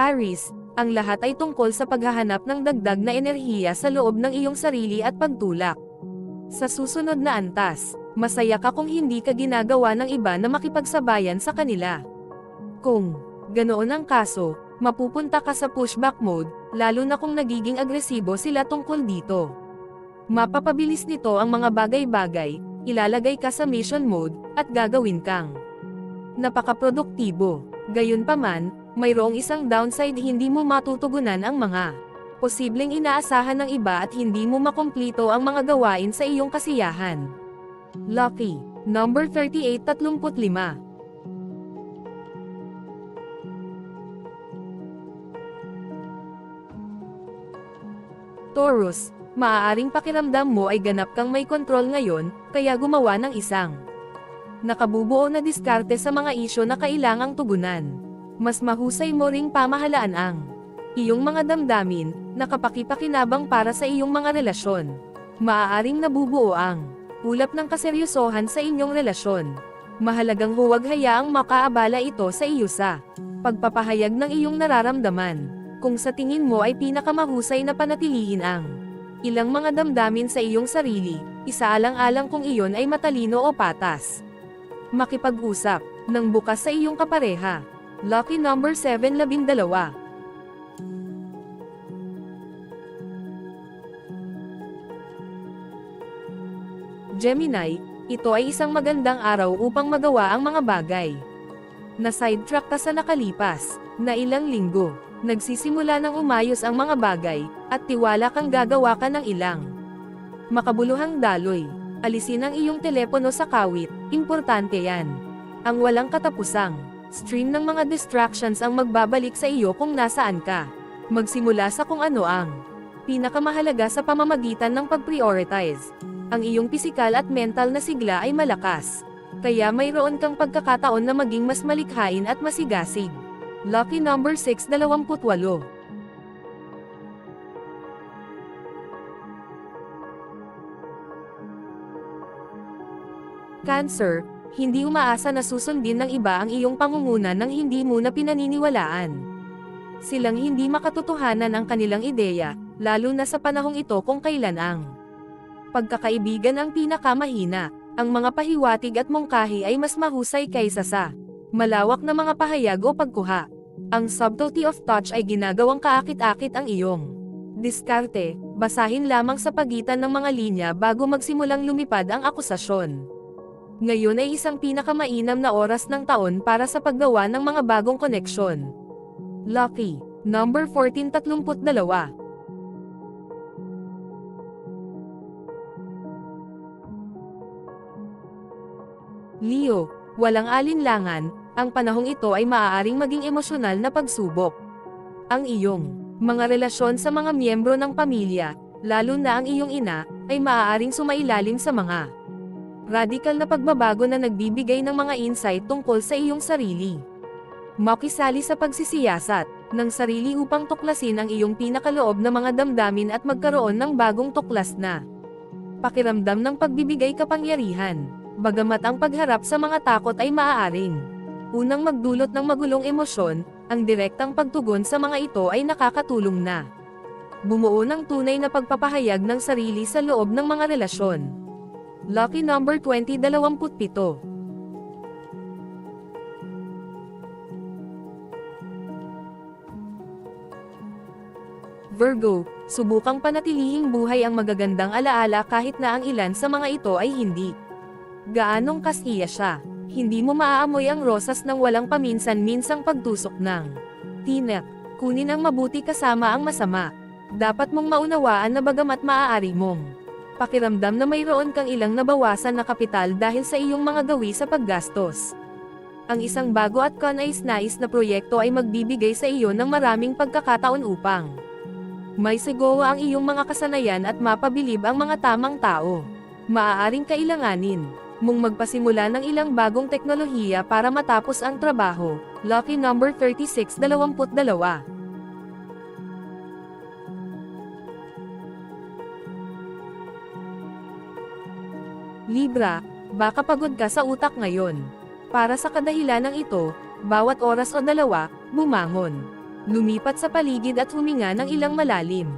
Aries, ang lahat ay tungkol sa paghahanap ng dagdag na enerhiya sa loob ng iyong sarili at pagtulak. Sa susunod na antas, masaya ka kung hindi ka ginagawa ng iba na makipagsabayan sa kanila. Kung ganoon ang kaso, mapupunta ka sa pushback mode, lalo na kung nagiging agresibo sila tungkol dito. Mapapabilis nito ang mga bagay-bagay, ilalagay ka sa mission mode, at gagawin kang napakaproduktibo. Gayunpaman, mayroong isang downside, hindi mo matutugunan ang mga posibleng inaasahan ng iba at hindi mo makumplito ang mga gawain sa iyong kasiyahan. Lucky number 3835. Taurus, maaaring pakiramdam mo ay ganap kang may kontrol ngayon, kaya gumawa ng isang nakabubuo na diskarte sa mga isyu na kailangang tugunan. Mas mahusay mo ring pamahalaan ang iyong mga damdamin, nakapakipakinabang para sa iyong mga relasyon. Maaaring nabubuo ang ulap ng kaseryosohan sa inyong relasyon. Mahalagang huwag hayaang makaabala ito sa iyo sa pagpapahayag ng iyong nararamdaman. Kung sa tingin mo ay pinakamahusay na panatilihin ang ilang mga damdamin sa iyong sarili, isaalang-alang kung iyon ay matalino o patas. Makipag-usap ng bukas sa iyong kapareha. Lucky number 712. Gemini, ito ay isang magandang araw upang magawa ang mga bagay na sidetrack ka sa nakalipas na ilang linggo. Nagsisimula ng umayos ang mga bagay, at tiwala kang gagawa ka ng ilang makabuluhang daloy. Alisin ang iyong telepono sa kawit, importante yan. Ang walang katapusang stream ng mga distractions ang magbabalik sa iyo kung nasaan ka. Magsimula sa kung ano ang pinakamahalaga sa pamamagitan ng pag-prioritize. Ang iyong pisikal at mental na sigla ay malakas, kaya mayroon kang pagkakataon na maging mas malikhain at masigasig. Lucky number 628. Cancer, hindi umaasa na susundin ng iba ang iyong pangunguna nang hindi mo na pinaniniwalaan. Silang hindi makatotohanan ang kanilang ideya, lalo na sa panahong ito kung kailan ang pagkakaibigan ang pinakamahina. Ang mga pahiwatig at mungkahi ay mas mahusay kaysa sa malawak na mga pahayag o pagkuha. Ang subtlety of touch ay ginagawang kaakit-akit ang iyong diskarte. Basahin lamang sa pagitan ng mga linya bago magsimulang lumipad ang akusasyon. Ngayon ay isang pinakamainam na oras ng taon para sa paggawa ng mga bagong koneksyon. Lucky number 1432. Leo, walang alinlangan, ang panahong ito ay maaaring maging emosyonal na pagsubok. Ang iyong mga relasyon sa mga miyembro ng pamilya, lalo na ang iyong ina, ay maaaring sumailalim sa mga radikal na pagbabago na nagbibigay ng mga insight tungkol sa iyong sarili. Makisali sa pagsisiyasat ng sarili upang tuklasin ang iyong pinakaloob na mga damdamin at magkaroon ng bagong tuklas na pakiramdam ng pagbibigay kapangyarihan. Bagamat ang pagharap sa mga takot ay maaaring unang magdulot ng magulong emosyon, ang direktang pagtugon sa mga ito ay nakakatulong na bumuo ng tunay na pagpapahayag ng sarili sa loob ng mga relasyon. Lucky number 2027. Virgo, subukang panatilihing buhay ang magagandang alaala kahit na ang ilan sa mga ito ay hindi gaanong kasiya siya. Hindi mo maaamoy ang rosas nang walang paminsan-minsang pagtusok ng tinak. Kunin ang mabuti kasama ang masama. Dapat mong maunawaan na bagamat maaari mong pakiramdam na mayroon kang ilang nabawasan na kapital dahil sa iyong mga gawi sa paggastos. Ang isang bago at kanais-nais na proyekto ay magbibigay sa iyo ng maraming pagkakataon upang may sigawa ang iyong mga kasanayan at mapabilib ang mga tamang tao. Maaaring kailanganin mong magpasimula ng ilang bagong teknolohiya para matapos ang trabaho. Lucky number 3622. Libra, baka pagod ka sa utak ngayon. Para sa kadahilanang ito, bawat oras o dalawa, bumangon. Lumipat sa paligid at huminga ng ilang malalim.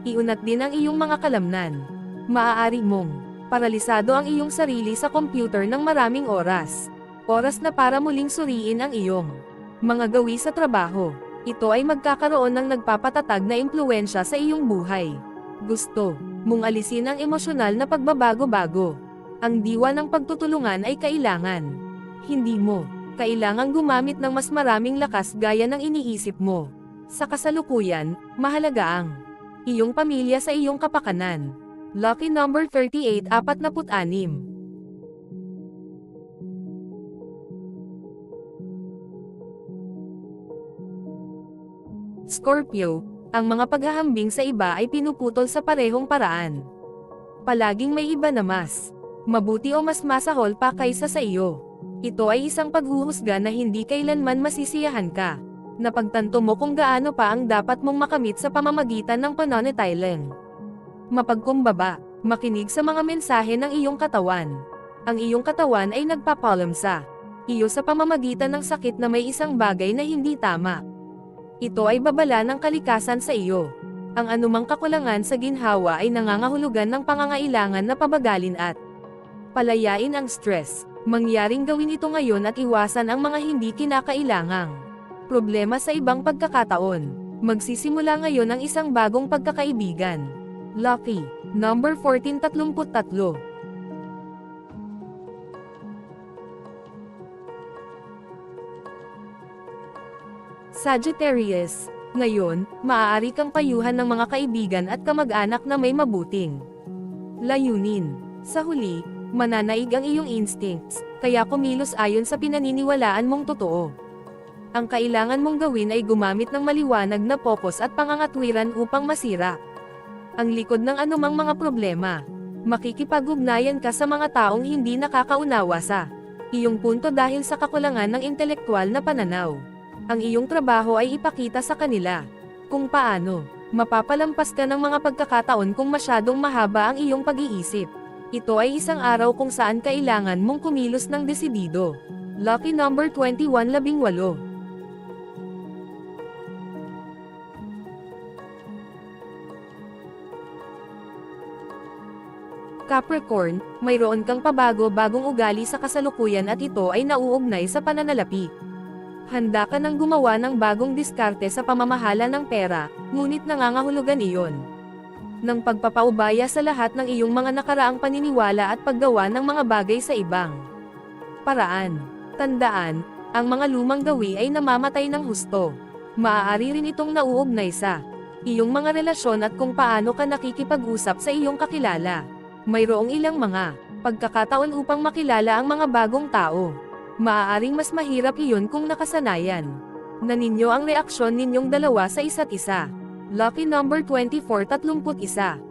Iunat din ang iyong mga kalamnan. Maaari mong paralisado ang iyong sarili sa computer ng maraming oras. Oras na para muling suriin ang iyong mga gawi sa trabaho. Ito ay magkakaroon ng nagpapatatag na impluwensya sa iyong buhay. Gusto mong alisin ang emosyonal na pagbabago-bago. Ang diwa ng pagtutulungan ay kailangan. Hindi mo kailangang gumamit ng mas maraming lakas gaya ng iniisip mo. Sa kasalukuyan, mahalaga ang iyong pamilya sa iyong kapakanan. Lucky number 38, 46. Scorpio, ang mga paghahambing sa iba ay pinuputol sa parehong paraan. Palaging may iba na mas mabuti o mas masahol pa kaysa sa iyo. Ito ay isang paghuhusga na hindi kailanman masisiyahan ka. Napagtanto mo kung gaano pa ang dapat mong makamit sa pamamagitan ng pananatiling mapagkumbaba, makinig sa mga mensahe ng iyong katawan. Ang iyong katawan ay nagpapalam sa iyo sa pamamagitan ng sakit na may isang bagay na hindi tama. Ito ay babala ng kalikasan sa iyo. Ang anumang kakulangan sa ginhawa ay nangangahulugan ng pangangailangan na pabagalin at palayain ang stress. Mangyaring gawin ito ngayon at iwasan ang mga hindi kinakailangang problema sa ibang pagkakataon. Magsisimula ngayon ang isang bagong pagkakaibigan. Lucky number 1433. Sagittarius, ngayon, maaari kang payuhan ng mga kaibigan at kamag-anak na may mabuting layunin. Sa huli, mananaig ang iyong instincts, kaya kumilos ayon sa pinaniniwalaan mong totoo. Ang kailangan mong gawin ay gumamit ng maliwanag na focus at pangangatwiran upang masira ang likod ng anumang mga problema. Makikipag-ugnayan ka sa mga taong hindi nakakaunawa sa iyong punto dahil sa kakulangan ng intelektual na pananaw. Ang iyong trabaho ay ipakita sa kanila kung paano mapapalampas ka ng mga pagkakataon kung masyadong mahaba ang iyong pag-iisip. Ito ay isang araw kung saan kailangan mong kumilos ng desidido. Lucky number 21, 18. Capricorn, mayroon kang pabago-bagong ugali sa kasalukuyan at ito ay nauugnay sa pananalapi. Handa ka nang gumawa ng bagong diskarte sa pamamahala ng pera, ngunit nangangahulugan iyon ng pagpapaubaya sa lahat ng iyong mga nakaraang paniniwala at paggawa ng mga bagay sa ibang paraan. Tandaan, ang mga lumang gawi ay namamatay ng husto. Maaari rin itong nauugnay sa iyong mga relasyon at kung paano ka nakikipag-usap sa iyong kakilala. Mayroong ilang mga pagkakataon upang makilala ang mga bagong tao. Maaaring mas mahirap iyon kung nakasanayan na ninyo ang reaksyon ninyong dalawa sa isa't isa. Lucky number 24, 31.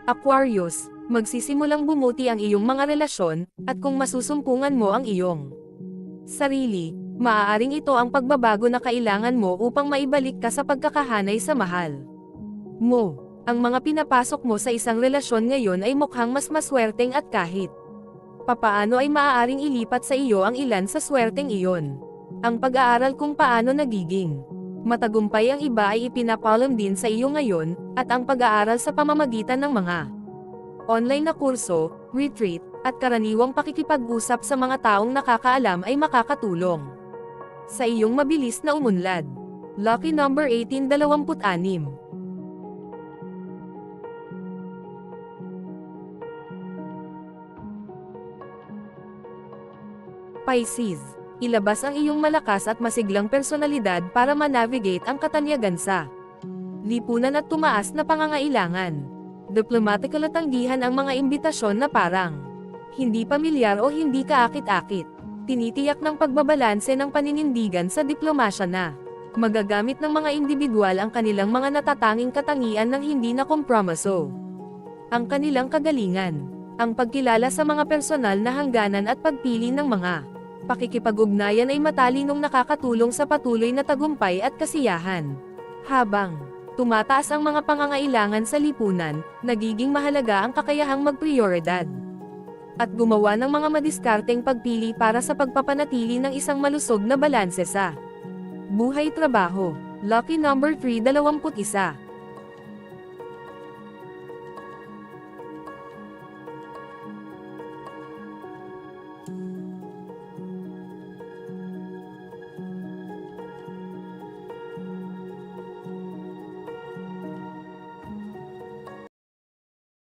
Aquarius, magsisimulang bumuti ang iyong mga relasyon, at kung masusumpungan mo ang iyong sarili, maaaring ito ang pagbabago na kailangan mo upang maibalik ka sa pagkakahanay sa mahal mo. Ang mga pinapasok mo sa isang relasyon ngayon ay mukhang mas maswerteng at kahit papaano ay maaaring ilipat sa iyo ang ilan sa swerteng iyon. Ang pag-aaral kung paano nagiging matagumpay ang iba ay ipinapalam din sa iyo ngayon, at ang pag-aaral sa pamamagitan ng mga online na kurso, retreat, at karaniwang pakikipag-usap sa mga taong nakakaalam ay makakatulong sa iyong mabilis na umunlad. Lucky number 18, 26. Pisces, ilabas ang iyong malakas at masiglang personalidad para manavigate ang katanyagan sa lipunan at tumaas na pangangailangan. Diplomatikal at tanggihan ang mga imbitasyon na parang hindi pamilyar o hindi kaakit-akit. Tinitiyak ng pagbabalanse ng paninindigan sa diplomasya na magagamit ng mga individual ang kanilang mga natatanging katangian ng hindi na kompromiso. Ang kanilang kagalingan, ang pagkilala sa mga personal na hangganan at pagpili ng mga pakikipag-ugnayan ay matalinong nakakatulong sa patuloy na tagumpay at kasiyahan. Habang tumataas ang mga pangangailangan sa lipunan, nagiging mahalaga ang kakayahang magprioridad at gumawa ng mga madiskarteng pagpili para sa pagpapanatili ng isang malusog na balanse sa buhay-trabaho. Lucky number 3, 21.